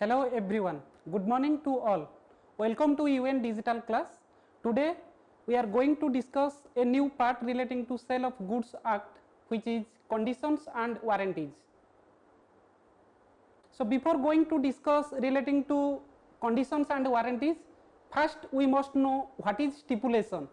Hello everyone, good morning to all. Welcome to UN Digital Class. Today we are going to discuss a new part relating to Sale of Goods Act, which is conditions and warranties. So before going to discuss relating to conditions and warranties, first we must know what is stipulation.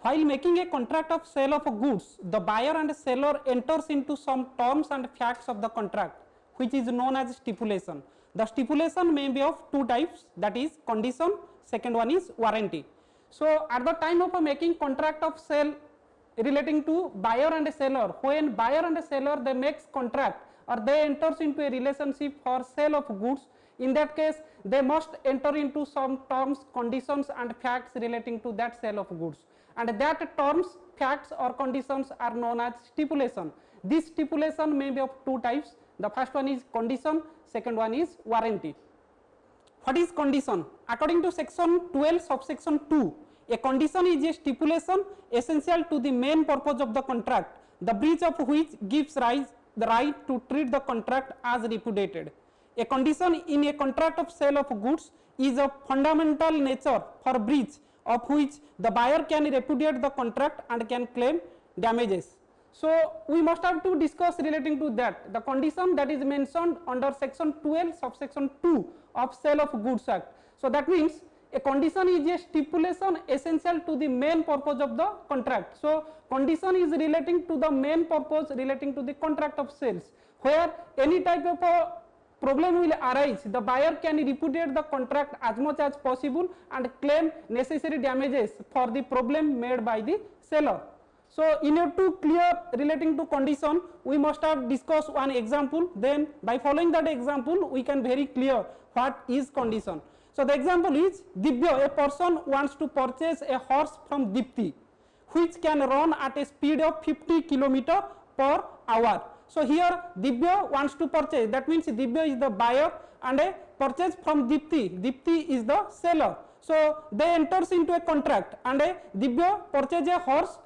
While making a contract of sale of goods, the buyer and seller enters into some terms and facts of the contract, which is known as stipulation. The stipulation may be of two types, that is condition, second one is warranty. So at the time of making contract of sale relating to buyer and seller, when buyer and seller they makes contract or they enters into a relationship for sale of goods, in that case they must enter into some terms, conditions and facts relating to that sale of goods, and that terms, facts or conditions are known as stipulation. This stipulation may be of two types. The first one is condition, second one is warranty. What is condition? According to section 12 subsection 2, a condition is a stipulation essential to the main purpose of the contract, the breach of which gives rise the right to treat the contract as repudiated. A condition in a contract of sale of goods is of fundamental nature for breach of which the buyer can repudiate the contract and can claim damages. So we must have to discuss relating to that, the condition that is mentioned under section 12 subsection 2 of Sale of Goods Act. So that means a condition is a stipulation essential to the main purpose of the contract. So condition is relating to the main purpose relating to the contract of sales, where any type of a problem will arise, the buyer can repudiate the contract as much as possible and claim necessary damages for the problem made by the seller. So in order to clear relating to condition, we must have discussed one example, then by following that example we can very clear what is condition. So the example is Divya, a person wants to purchase a horse from Dipti which can run at a speed of 50 km per hour. So here Divya wants to purchase, that means Divya is the buyer and a purchase from Dipti, Dipti is the seller. So they enters into a contract and Divya purchase a horse,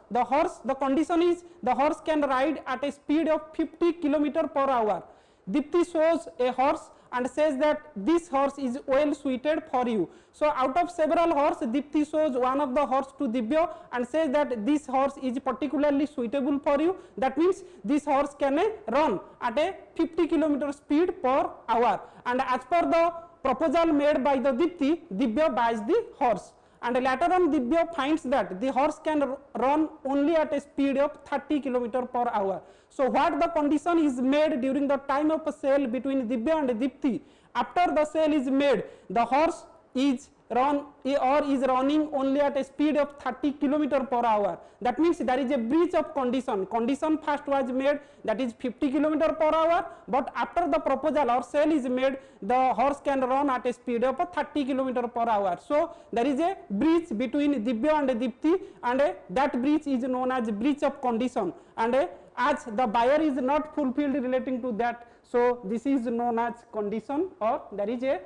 the condition is the horse can ride at a speed of 50 km per hour. Dipti shows a horse and says that this horse is well suited for you. So out of several horses, Dipti shows one of the horse to Divya and says that this horse is particularly suitable for you. That means this horse can run at a 50 km speed per hour. And as per the proposal made by the Dipti, Divya buys the horse. And later on Divya finds that the horse can run only at a speed of 30 km per hour. So what the condition is made during the time of a sale between Divya and Dipti, after the sale is made, the horse is running only at a speed of 30 km per hour. That means there is a breach of condition. Condition first was made, that is 50 km per hour, but after the proposal or sale is made, the horse can run at a speed of 30 km per hour. So there is a breach between Divya and Dipti, and that breach is known as breach of condition, and as the buyer is not fulfilled relating to that, so this is known as condition, or there is a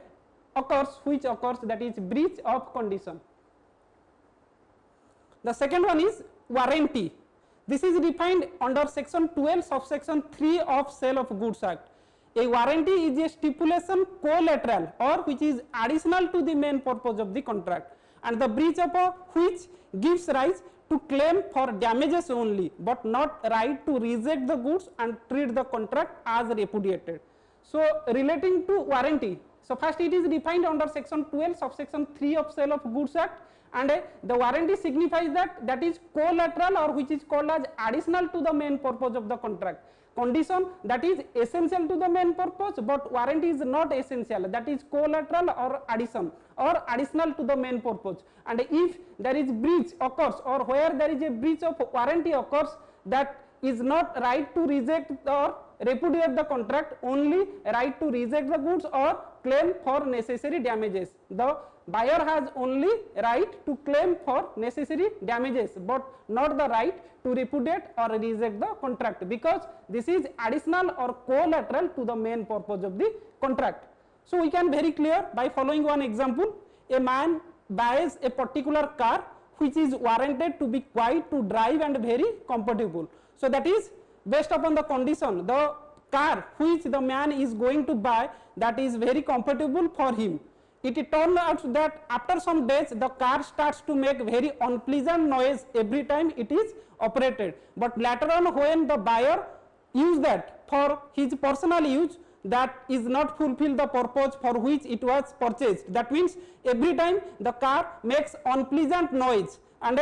which occurs, that is breach of condition. The second one is warranty. This is defined under section 12 subsection 3 of Sale of Goods Act. A warranty is a stipulation collateral or which is additional to the main purpose of the contract, and the breach of which gives rise to claim for damages only, but not right to reject the goods and treat the contract as repudiated. So relating to warranty, so first it is defined under section 12 subsection 3 of Sale of Goods Act, and the warranty signifies that is collateral or which is called as additional to the main purpose of the contract. Condition, that is essential to the main purpose, but warranty is not essential, that is collateral or addition or additional to the main purpose. And if there is breach occurs or where there is a breach of warranty occurs, that is not right to reject or repudiate the contract, only right to reject the goods or claim for necessary damages. The buyer has only right to claim for necessary damages, but not the right to repudiate or reject the contract, because this is additional or collateral to the main purpose of the contract. So we can very clear by following one example. A man buys a particular car which is warranted to be quiet to drive and very comfortable. So that is based upon the condition, the car which the man is going to buy, that is very comfortable for him. It turned out that after some days the car starts to make very unpleasant noise every time it is operated, but later on when the buyer use that for his personal use, that is not fulfill the purpose for which it was purchased. That means every time the car makes unpleasant noise, and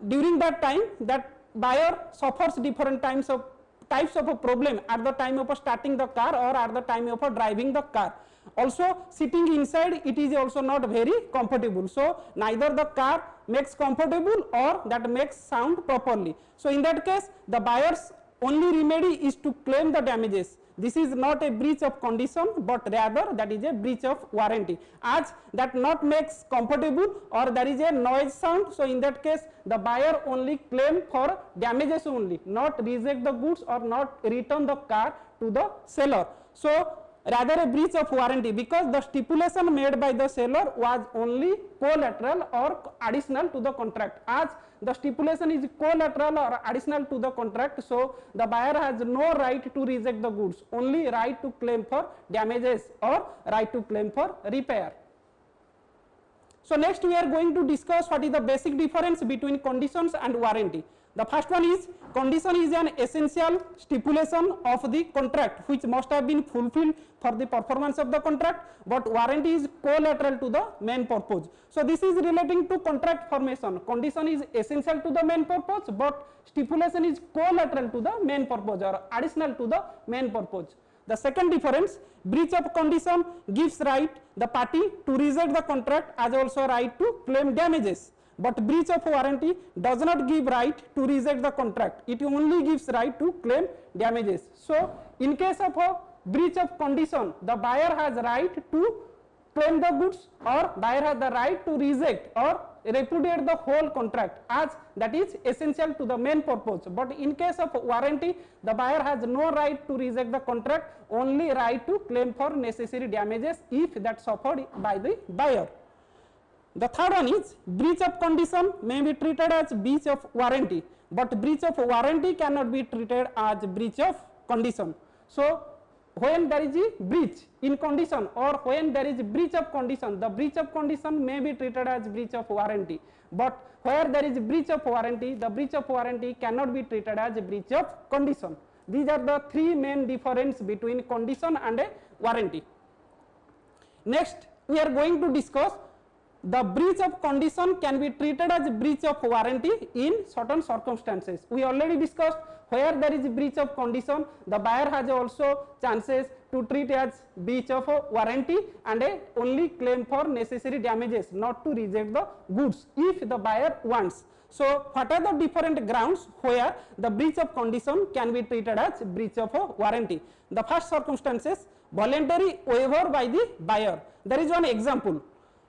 during that time that buyer suffers different types of a problem at the time of starting the car or at the time of driving the car. Also sitting inside it is also not very comfortable, so neither the car makes comfortable or that makes sound properly. So in that case the buyer's only remedy is to claim the damages. This is not a breach of condition, but rather that is a breach of warranty, as that not makes comfortable or there is a noise sound. So in that case the buyer only claim for damages only, not reject the goods or not return the car to the seller. So rather a breach of warranty, because the stipulation made by the seller was only collateral or additional to the contract. As the stipulation is collateral or additional to the contract, so the buyer has no right to reject the goods, only right to claim for damages or right to claim for repair. So next we are going to discuss what is the basic difference between conditions and warranty. The first one is, condition is an essential stipulation of the contract which must have been fulfilled for the performance of the contract, but warranty is collateral to the main purpose. So this is relating to contract formation. Condition is essential to the main purpose, but stipulation is collateral to the main purpose or additional to the main purpose. The second difference, breach of condition gives right the party to reject the contract as also right to claim damages, but breach of warranty does not give right to reject the contract, it only gives right to claim damages. So in case of a breach of condition, the buyer has right to claim the goods or buyer has the right to reject or repudiate the whole contract, as that is essential to the main purpose. But in case of warranty, the buyer has no right to reject the contract, only right to claim for necessary damages if that suffered by the buyer. The third one is, breach of condition may be treated as breach of warranty, but breach of warranty cannot be treated as breach of condition. So when there is a breach in condition or when there is a breach of condition, the breach of condition may be treated as breach of warranty, but where there is a breach of warranty, the breach of warranty cannot be treated as a breach of condition. These are the three main difference between condition and a warranty. Next we are going to discuss the breach of condition can be treated as a breach of warranty in certain circumstances. We already discussed where there is a breach of condition, the buyer has also chances to treat as breach of warranty and only claim for necessary damages, not to reject the goods if the buyer wants. So what are the different grounds where the breach of condition can be treated as breach of warranty? The first circumstances, voluntary waiver by the buyer. There is one example.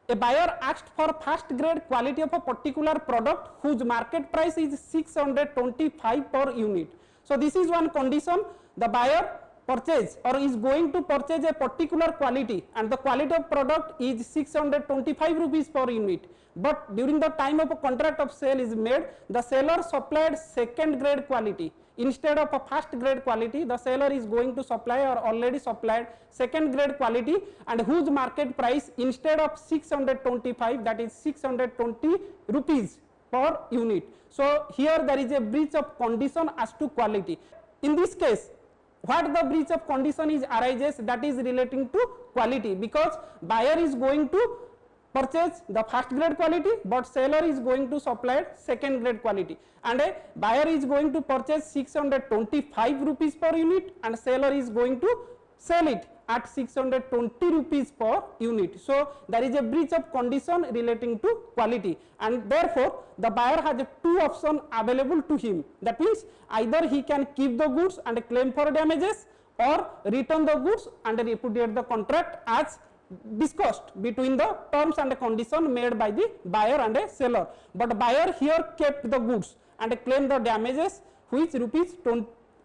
A buyer asked for first grade quality of a particular product whose market price is 625 per unit. So this is one condition. The buyer purchase or is going to purchase a particular quality and the quality of product is 625 rupees per unit. But during the time of a contract of sale is made, the seller supplied second grade quality. Instead of a first grade quality, the seller is going to supply or already supplied second grade quality and whose market price instead of 625, that is 620 rupees per unit. So here there is a breach of condition as to quality. In this case, what the breach of condition is arises, that is relating to quality, because buyer is going to purchase the first grade quality but seller is going to supply second grade quality, and a buyer is going to purchase 625 rupees per unit and seller is going to sell it at 620 rupees per unit. So there is a breach of condition relating to quality, and therefore the buyer has two options available to him. That means either he can keep the goods and claim for damages or return the goods and repudiate the contract as discussed between the terms and condition made by the buyer and a seller. But buyer here kept the goods and claimed the damages which rupees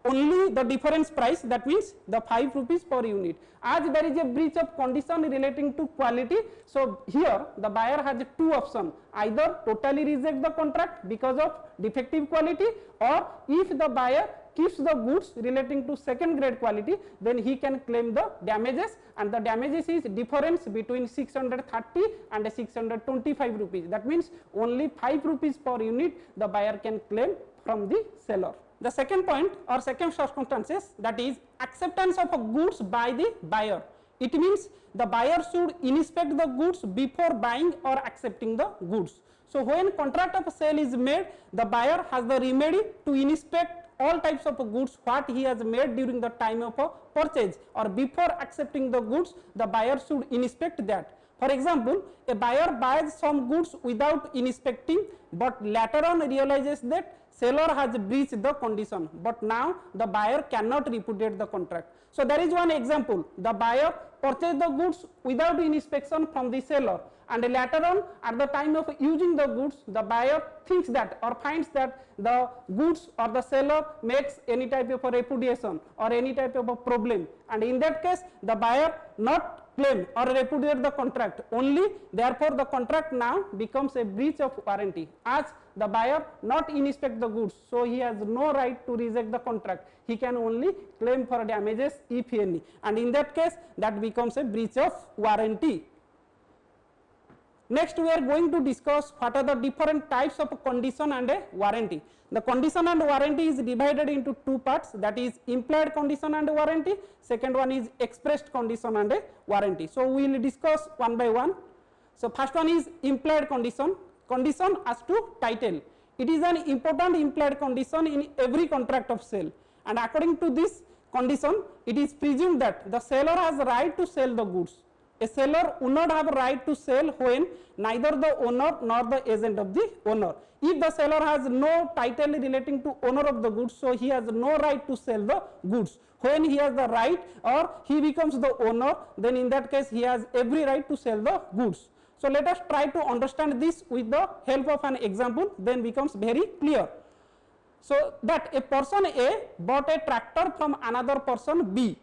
only the difference price, that means the 5 rupees per unit. As there is a breach of condition relating to quality, so here the buyer has two options, either totally reject the contract because of defective quality, or if the buyer keeps the goods relating to second grade quality, then he can claim the damages, and the damages is difference between 630 and 625 rupees. That means only 5 rupees per unit the buyer can claim from the seller. The second point or second circumstances, that is acceptance of a goods by the buyer. It means the buyer should inspect the goods before buying or accepting the goods. So when contract of sale is made, the buyer has the remedy to inspect all types of goods what he has made during the time of a purchase, or before accepting the goods the buyer should inspect that. For example, a buyer buys some goods without inspecting, but later on realizes that seller has breached the condition, but now the buyer cannot repudiate the contract. So there is one example, the buyer purchased the goods without inspection from the seller, and later on at the time of using the goods the buyer thinks that or finds that the goods or the seller makes any type of a repudiation or any type of a problem, and in that case the buyer not claim or repudiate the contract only, therefore the contract now becomes a breach of warranty, as the buyer not inspect the goods, so he has no right to reject the contract. He can only claim for damages if any, and in that case that becomes a breach of warranty. Next we are going to discuss what are the different types of condition and a warranty. The condition and warranty is divided into two parts, that is implied condition and warranty, second one is expressed condition and a warranty. So we will discuss one by one. So first one is implied condition. Condition as to title. It is an important implied condition in every contract of sale, and according to this condition it is presumed that the seller has right to sell the goods. A seller would not have right to sell when neither the owner nor the agent of the owner. If the seller has no title relating to owner of the goods, so he has no right to sell the goods. When he has the right or he becomes the owner, then in that case he has every right to sell the goods. So let us try to understand this with the help of an example, then becomes very clear. So that a person A bought a tractor from another person B.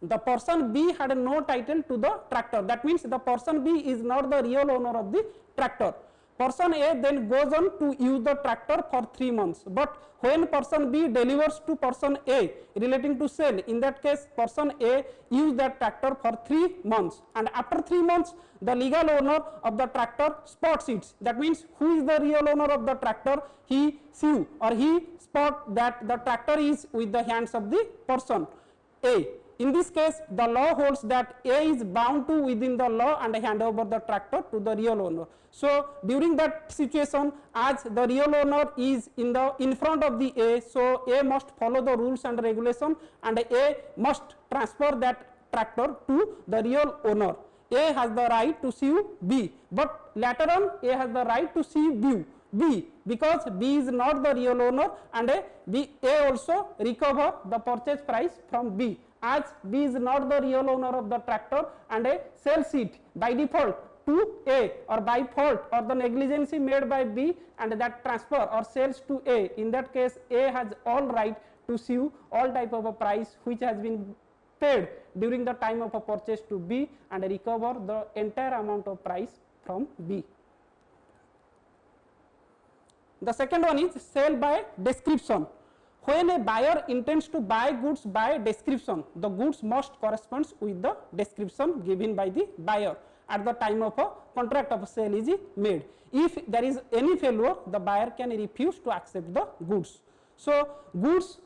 The person B had no title to the tractor, that means the person B is not the real owner of the tractor. Person A then goes on to use the tractor for 3 months, but when person B delivers to person A relating to sale, in that case person A used that tractor for 3 months, and after 3 months the legal owner of the tractor spots it. That means who is the real owner of the tractor? He sue or he spot that the tractor is with the hands of the person A. In this case the law holds that A is bound to within the law and hand over the tractor to the real owner. So during that situation, as the real owner is in front of the A, so A must follow the rules and regulation, and A must transfer that tractor to the real owner. A has the right to sue B, but later on A has the right to sue B because B is not the real owner, and A also recover the purchase price from B, as B is not the real owner of the tractor, and A sells it by default to A or by fault or the negligence made by B, and that transfer or sales to A. In that case A has all right to sue all type of a price which has been paid during the time of a purchase to B and recover the entire amount of price from B. The second one is sale by description. When a buyer intends to buy goods by description, the goods must correspond with the description given by the buyer at the time of a contract of sale is made. If there is any failure, the buyer can refuse to accept the goods. So goods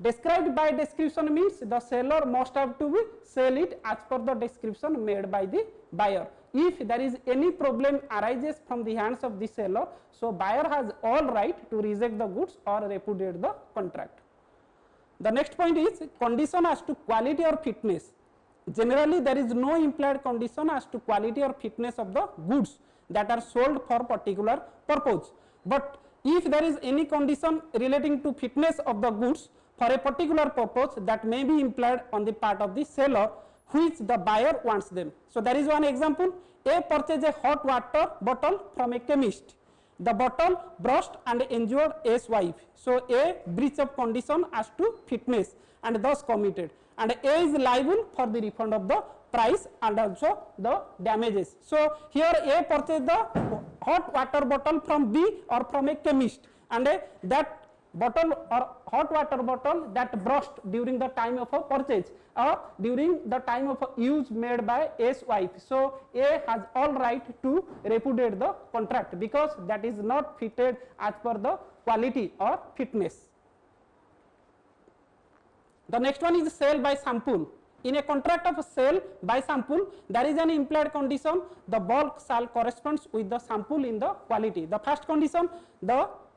described by description means the seller must have to sell it as per the description made by the buyer. If there is any problem arises from the hands of the seller, so buyer has all right to reject the goods or repudiate the contract. The next point is condition as to quality or fitness. Generally there is no implied condition as to quality or fitness of the goods that are sold for particular purpose, but if there is any condition relating to fitness of the goods for a particular purpose, that may be implied on the part of the seller which the buyer wants them. So there is one example. A purchased a hot water bottle from a chemist. The bottle burst and injured A's wife. So A breach of condition as to fitness and thus committed, and A is liable for the refund of the price and also the damages. So here A purchased the hot water bottle from B or from a chemist, and that bottle or hot water bottle that burst during the time of a purchase or during the time of a use made by A's wife. So, A has all right to repudiate the contract because that is not fitted as per the quality or fitness. The next one is sale by sample. In a contract of sale by sample, there is an implied condition, the bulk shall corresponds with the sample in the quality. The first condition,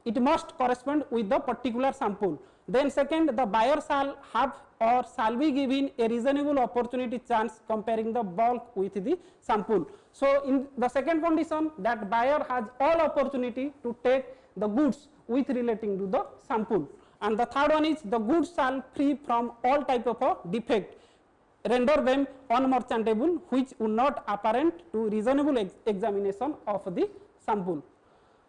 it must correspond with the particular sample. Then second, the buyer shall have or shall be given a reasonable opportunity chance comparing the bulk with the sample. So, in the second condition, that buyer has all opportunity to take the goods with relating to the sample. And the third one is the goods shall free from all type of a defect, render them unmerchantable, which would not apparent to reasonable examination of the sample.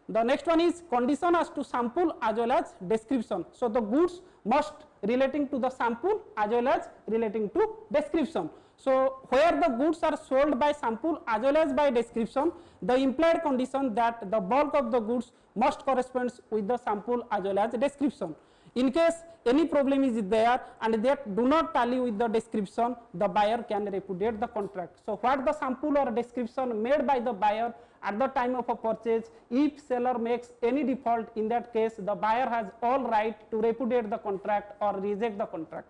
The next one is condition as to sample as well as description. So, the goods must relating to the sample as well as relating to description. So, where the goods are sold by sample as well as by description, the implied condition that the bulk of the goods must corresponds with the sample as well as description. In case any problem is there and that do not tally with the description, the buyer can repudiate the contract. So, what the sample or description made by the buyer at the time of a purchase, if seller makes any default, in that case the buyer has all right to repudiate the contract or reject the contract.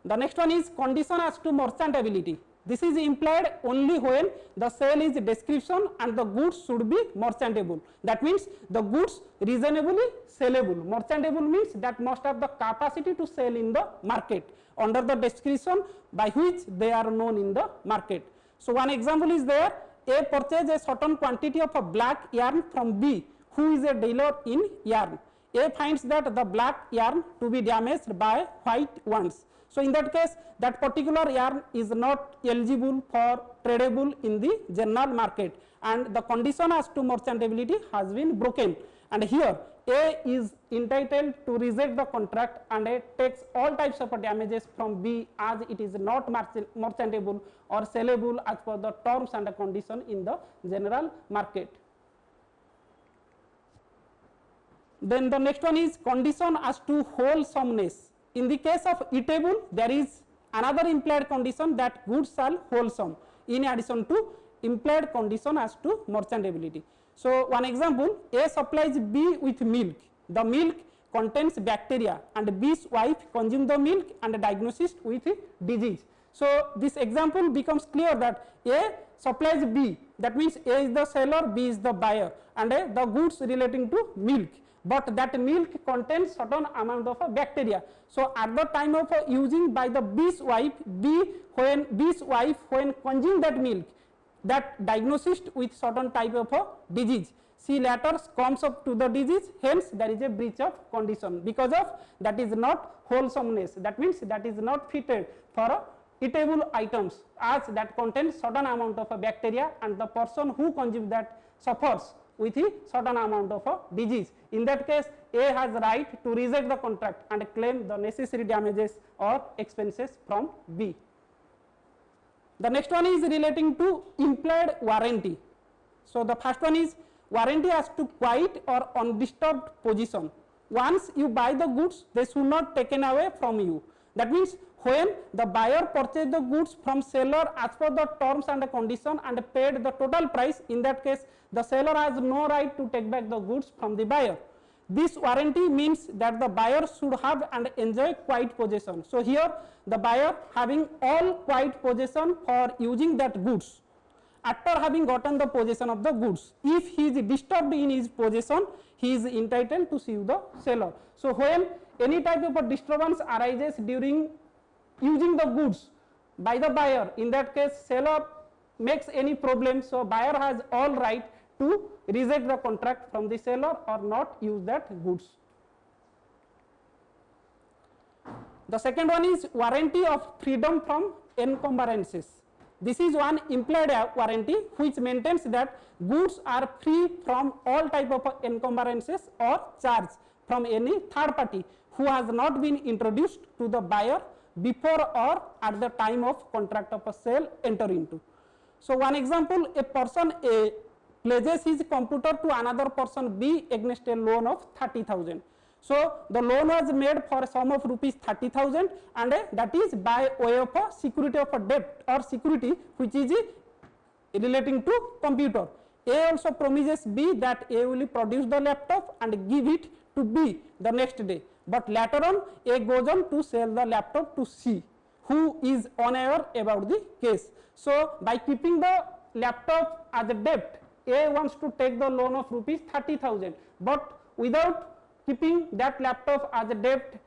The next one is condition as to merchantability. This is implied only when the sale is description and the goods should be merchantable. That means the goods reasonably sellable. Merchantable means that must have the capacity to sell in the market under the description by which they are known in the market. So, one example is there, A purchase a certain quantity of a black yarn from B, who is a dealer in yarn. A finds that the black yarn to be damaged by white ones. So, in that case, that particular yarn is not eligible for tradable in the general market and the condition as to merchantability has been broken, and here A is entitled to reject the contract and A takes all types of damages from B as it is not merchantable or sellable as per the terms and condition in the general market. Then the next one is condition as to wholesomeness. In the case of eatable, there is another implied condition that goods are wholesome in addition to implied condition as to merchantability. So, one example, A supplies B with milk. The milk contains bacteria and B's wife consumes the milk and diagnosed with disease. So, this example becomes clear that A supplies B, that means A is the seller, B is the buyer, and the goods relating to milk, but that milk contains certain amount of bacteria. So, at the time of using by the B's wife, when consuming that milk, that diagnosed with certain type of disease, she later comes up to the disease, hence there is a breach of condition because of that is not wholesomeness, that means that is not fitted for eatable items as that contains certain amount of bacteria and the person who consumes that suffers with a certain amount of disease. In that case, A has right to reject the contract and claim the necessary damages or expenses from B. The next one is relating to implied warranty. So, the first one is warranty as to quiet or undisturbed possession. Once you buy the goods, they should not taken away from you. That means when the buyer purchased the goods from seller as per the terms and condition and paid the total price, in that case the seller has no right to take back the goods from the buyer. This warranty means that the buyer should have and enjoy quiet possession. So, here the buyer having all quiet possession for using that goods. After having gotten the possession of the goods, if he is disturbed in his possession, he is entitled to sue the seller. So, when any type of a disturbance arises during using the goods by the buyer, in that case seller makes any problem, so buyer has all right to reject the contract from the seller or not use that goods. The second one is warranty of freedom from encumbrances. This is one implied warranty which maintains that goods are free from all type of encumbrances or charge from any third party who has not been introduced to the buyer before or at the time of contract of a sale enter into. So, one example, a person A pledges his computer to another person B against a loan of 30,000. So the loan was made for a sum of rupees 30,000 and that is by way of a security of a debt or security which is relating to computer. A also promises B that A will produce the laptop and give it to B the next day, but later on A goes on to sell the laptop to C, who is unaware about the case. So by keeping the laptop as a debt, A wants to take the loan of rupees 30,000, but without keeping that laptop as a debt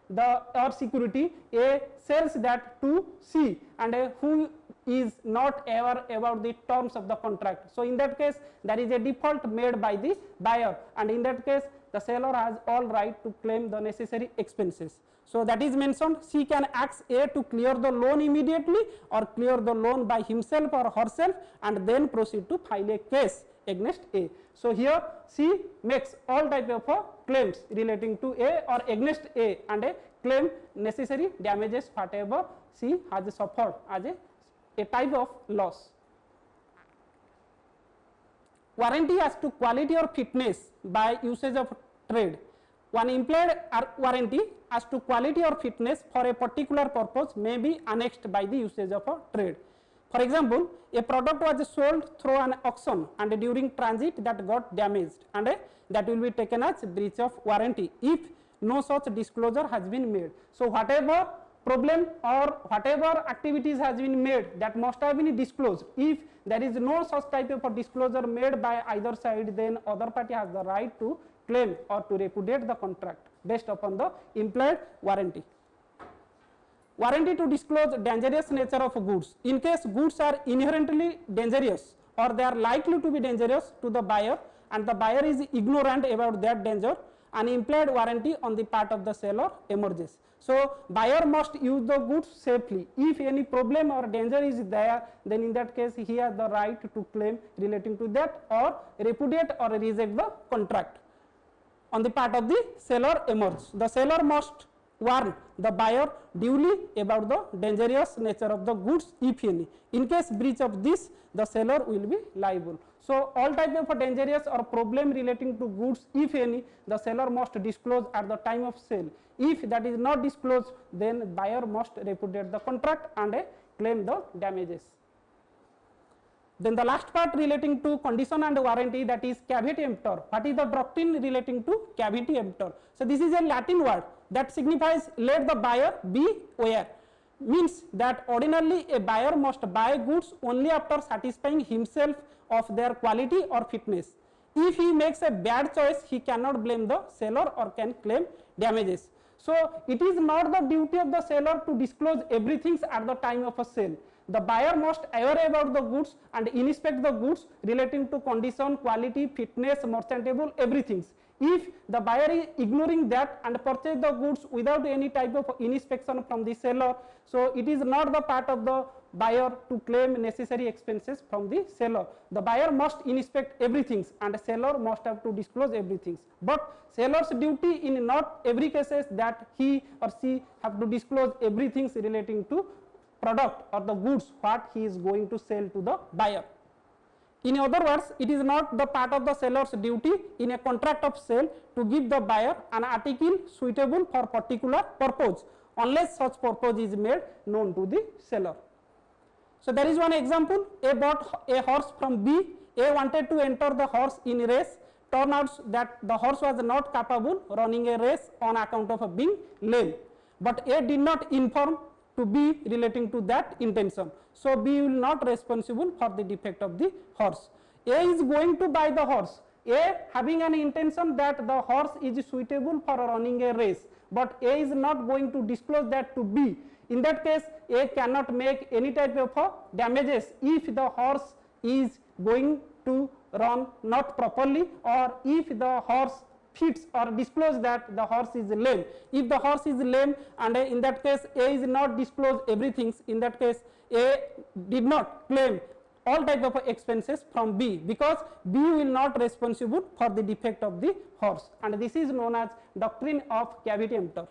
or security, A sells that to C and who is not aware about the terms of the contract. So in that case there is a default made by the buyer, and in that case the seller has all right to claim the necessary expenses. So that is mentioned, C can ask A to clear the loan immediately or clear the loan by himself or herself and then proceed to file a case against A. So here C makes all type of claims relating to A or against A and claim necessary damages whatever C has suffered as a type of loss. Warranty as to quality or fitness by usage of trade. One implied warranty as to quality or fitness for a particular purpose may be annexed by the usage of a trade. For example, a product was sold through an auction and during transit that got damaged and that will be taken as breach of warranty if no such disclosure has been made. So whatever problem or whatever activities has been made that must have been disclosed. If there is no such type of a disclosure made by either side, then other party has the right to claim or to repudiate the contract based upon the implied warranty. Warranty to disclose dangerous nature of goods. In case goods are inherently dangerous or they are likely to be dangerous to the buyer and the buyer is ignorant about that danger, an implied warranty on the part of the seller emerges. So buyer must use the goods safely. If any problem or danger is there, then in that case he has the right to claim relating to that or repudiate or reject the contract. On the part of the seller emerges. The seller must warn the buyer duly about the dangerous nature of the goods if any. In case breach of this, the seller will be liable. So all type of dangerous or problem relating to goods if any, the seller must disclose at the time of sale. If that is not disclosed, then buyer must repudiate the contract and claim the damages. Then the last part relating to condition and warranty, that is caveat emptor. What is the doctrine relating to caveat emptor? So this is a Latin word that signifies let the buyer be aware. Means that ordinarily a buyer must buy goods only after satisfying himself of their quality or fitness. If he makes a bad choice, he cannot blame the seller or can claim damages. So it is not the duty of the seller to disclose everything at the time of a sale. The buyer must aware about the goods and inspect the goods relating to condition, quality, fitness, merchantable, everything. If the buyer is ignoring that and purchase the goods without any type of inspection from the seller, so it is not the part of the buyer to claim necessary expenses from the seller. The buyer must inspect everything and the seller must have to disclose everything. But seller's duty in not every cases that he or she have to disclose everything relating to product or the goods what he is going to sell to the buyer. In other words, it is not the part of the seller's duty in a contract of sale to give the buyer an article suitable for particular purpose unless such purpose is made known to the seller. So there is one example. A bought a horse from B. A wanted to enter the horse in a race. Turned out that the horse was not capable running a race on account of being lame. But A did not inform to B relating to that intention. So B will not responsible for the defect of the horse. A is going to buy the horse. A having an intention that the horse is suitable for running a race, but A is not going to disclose that to B. In that case, A cannot make any type of damages if the horse is going to run not properly or if the horse fits or disclose that the horse is lame. If the horse is lame and in that case A is not disclose everything, in that case A did not claim all type of expenses from B because B will not responsible for the defect of the horse, and this is known as doctrine of caveat emptor.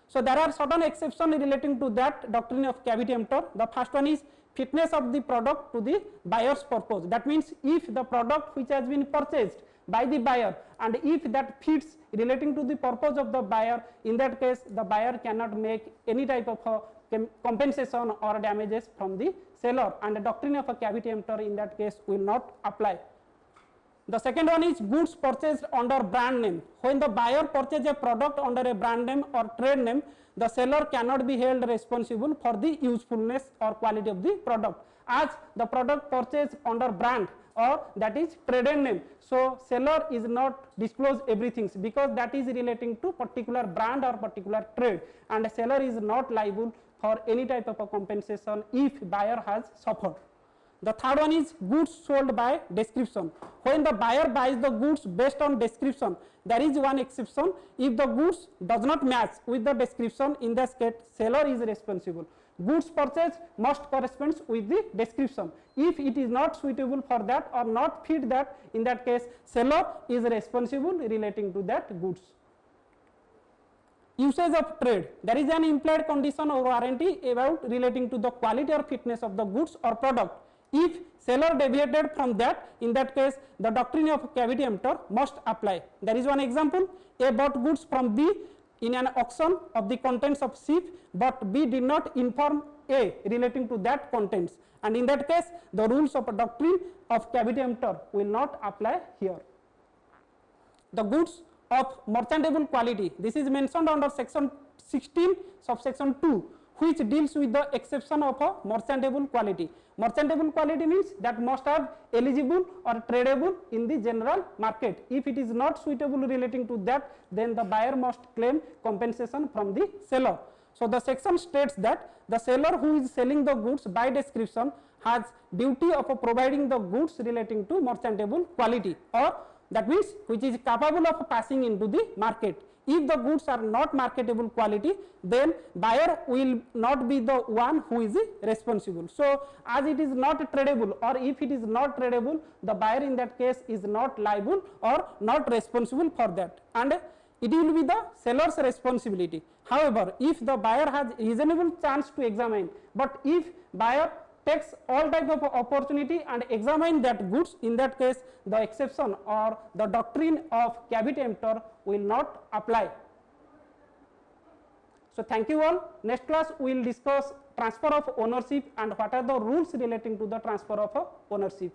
So there are certain exceptions relating to that doctrine of caveat emptor. The first one is fitness of the product to the buyer's purpose. That means if the product which has been purchased by the buyer and if that fits relating to the purpose of the buyer, in that case the buyer cannot make any type of compensation or damages from the seller, and the doctrine of a cavity emptor in that case will not apply. The second one is goods purchased under brand name. When the buyer purchases a product under a brand name or trade name, the seller cannot be held responsible for the usefulness or quality of the product, as the product purchased under brand or that is traded name. So seller is not disclose everything because that is relating to particular brand or particular trade, and the seller is not liable for any type of a compensation if buyer has suffered. The third one is goods sold by description. When the buyer buys the goods based on description, there is one exception. If the goods does not match with the description, in this case seller is responsible. Goods purchased must correspond with the description. If it is not suitable for that or not fit that, in that case seller is responsible relating to that goods. Usage of trade. There is an implied condition or warranty about relating to the quality or fitness of the goods or product. If seller deviated from that, in that case the doctrine of cavity emptor must apply. There is one example: A bought goods from B in an auction of the contents of ship, but B did not inform A relating to that contents, and in that case the rules of a doctrine of cavity emptor will not apply here. The goods of merchantable quality. This is mentioned under section 16 subsection 2, which deals with the exception of a merchantable quality. Merchantable quality means that must have eligible or tradable in the general market. If it is not suitable relating to that, then the buyer must claim compensation from the seller. So the section states that the seller who is selling the goods by description has duty of providing the goods relating to merchantable quality, or that means which is capable of passing into the market. If the goods are not marketable quality, then buyer will not be the one who is responsible. So as it is not tradable, or if it is not tradable, the buyer in that case is not liable or not responsible for that, and it will be the seller's responsibility. However, if the buyer has reasonable chance to examine, but if buyer takes all type of opportunity and examine that goods, in that case the exception or the doctrine of cavity emptor will not apply. So thank you all. Next class we will discuss transfer of ownership and what are the rules relating to the transfer of ownership.